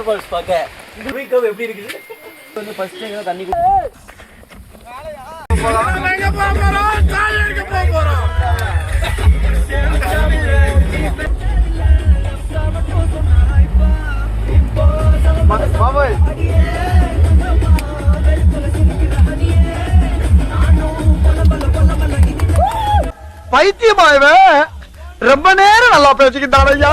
Falls பார்க்க. இந்த week எப்படி இருக்குது? வந்து ஃபர்ஸ்ட் டைம் தண்ணி பைத்தியமாயவே ரொம்ப நேரம் நல்லா பேசிக்கிட்டான் ஐயா.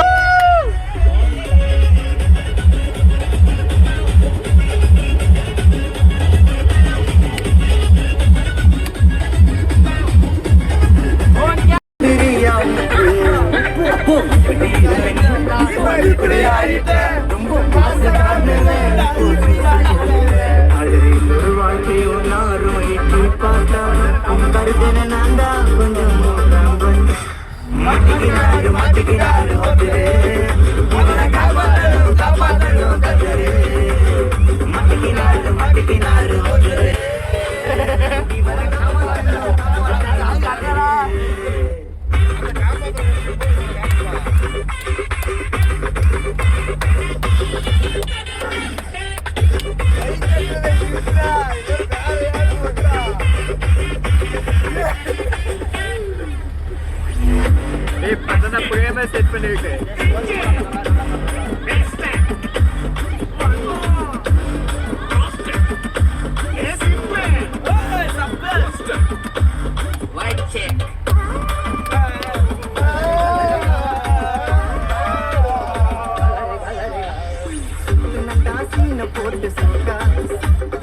செட் பண்ணிருக்கு.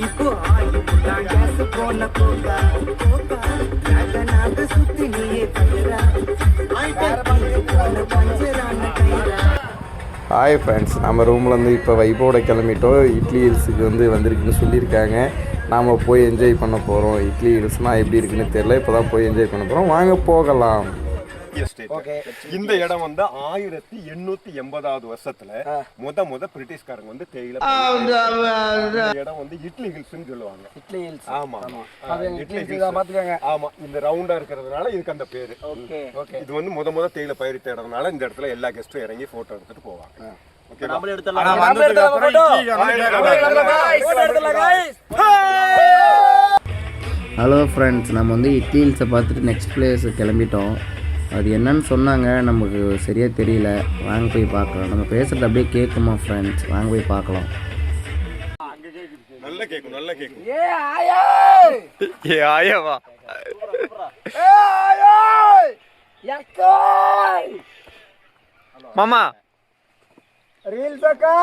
இப்போ போன போகா சுத்தி நீயே ஹாய் ஃப்ரெண்ட்ஸ், நம்ம ரூம்லேருந்து இப்போ வைபோட கிளம்பிட்டோம். இட்லி ஹில்ஸுக்கு வந்திருக்குன்னு சொல்லியிருக்காங்க. நாம் போய் என்ஜாய் பண்ண போகிறோம். இட்லி ஹில்ஸ்னால் எப்படி இருக்குன்னு தெரியல, இப்போ தான் போய் என்ஜாய் பண்ண போகிறோம். வாங்க போகலாம். இந்த இடம் 1880வது வருஷத்துல முத பிரிட்டிஷ்காரங்க தேயிலை இடம் இட்லி ஹில்ஸ்னு சொல்லுவாங்க. இட்லி ஹில்ஸ். ஆமா இட்லி ஹில்ஸ் பாத்துக்கங்க. ஆமா, இந்த ரவுண்டா இருக்கிறதுனால இதுக்கு அந்த பேரு. இது முத தேயிலை பயிரிட்ட இடம்னால இந்த இடத்துல எல்லா கெஸ்டும் இறங்கி போட்டோ எடுத்துட்டு போவாங்க. ஹலோ ஃப்ரெண்ட்ஸ், நம்ம இட்லி ஹில்ஸை பார்த்துட்டு நெக்ஸ்ட் பிளேஸ் கிளம்பிட்டோம். அது என்னன்னு சொன்னாங்க, நமக்கு சரியாக தெரியல. வாங்க போய் பார்க்கலாம். நம்ம பேசுகிறது அப்படியே கேட்குமா ஃப்ரெண்ட்ஸ்? வாங்க போய் பார்க்கலாம். நல்லா கேட்கும். ஏ ஆயாவா மாமா ரீல்ஸ் அக்கா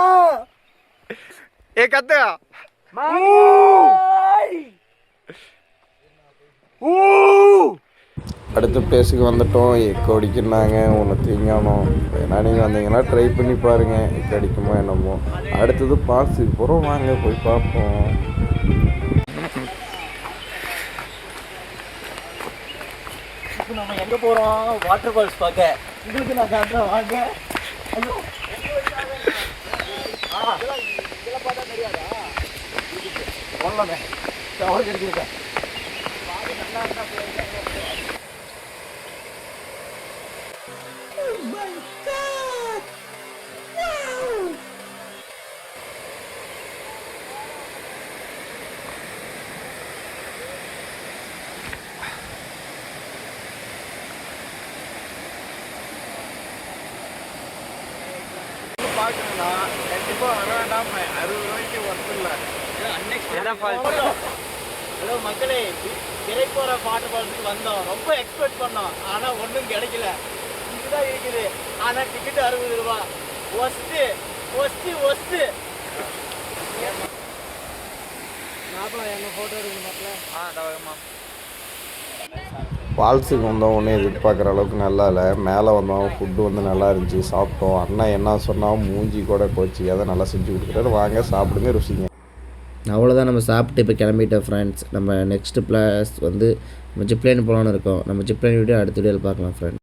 ஏ கத்துக்கா அடுத்த பிளேஸுக்கு வந்துட்டோம். எக்கு அடிக்குன்னாங்க, ஒன்று திங்கணும். ஏன்னா நீங்கள் வந்தீங்கன்னா ட்ரை பண்ணி பாருங்கள், எக்கு அடிக்குமா என்னமோ. அடுத்தது பால்ஸுக்கு போகிறோம், வாங்க போய் பார்ப்போம். இப்போ நம்ம எங்கே போகிறோம்? வாட்டர் ஃபால்ஸ் பார்க்க. உங்களுக்கு நான் காட்டுறேன், வாங்க. இதெல்லாம் பார்த்தா தெரியாதா? ஒன்றுமே அவருக்கு எடுத்துருக்கேன். நல்லா இருந்தால் பார்க்கணும்னா கண்டிப்பாக வர வேண்டாம். 60 ரூபாய்க்கு ஒர்த்து இல்லை. ஹலோ மக்களே, திரைப்போற வாட்டர் ஃபால்ஸுக்கு வந்தோம். ரொம்ப எக்ஸ்பெக்ட் பண்ணோம், ஆனால் ஒன்றும் கிடைக்கல. இதுதான் இருக்குது. ஆனால் டிக்கெட் 60 ரூபா. ஒஸ்ட்டு. எங்கள் ஃபோட்டோ எடுக்கணும் மக்களே. ஃபால்ஸுக்கு வந்தோம், ஒன்றும் எதிர்பார்க்குற அளவுக்கு நல்லா இல்லை. மேலே வந்தோம், ஃபுட்டு நல்லா இருந்துச்சு, சாப்பிட்டோம். அண்ணா என்ன சொன்னால் மூஞ்சி கூட கோச்சிக்காத நல்லா செஞ்சு கொடுக்குறாரு. வாங்க சாப்பிடுங்க, ருசிங்க. அவ்வளோதான், நம்ம சாப்பிட்டு இப்போ கிளம்பிட்டோம் ஃப்ரெண்ட்ஸ். நம்ம நெக்ஸ்ட்டு பிளேஸ் நம்ம ஜிப்லைன் போகலான்னு இருக்கோம். நம்ம ஜிப்லைன் வீடியோ அடுத்த வீடியோவில் பார்க்கலாம் ஃப்ரெண்ட்ஸ்.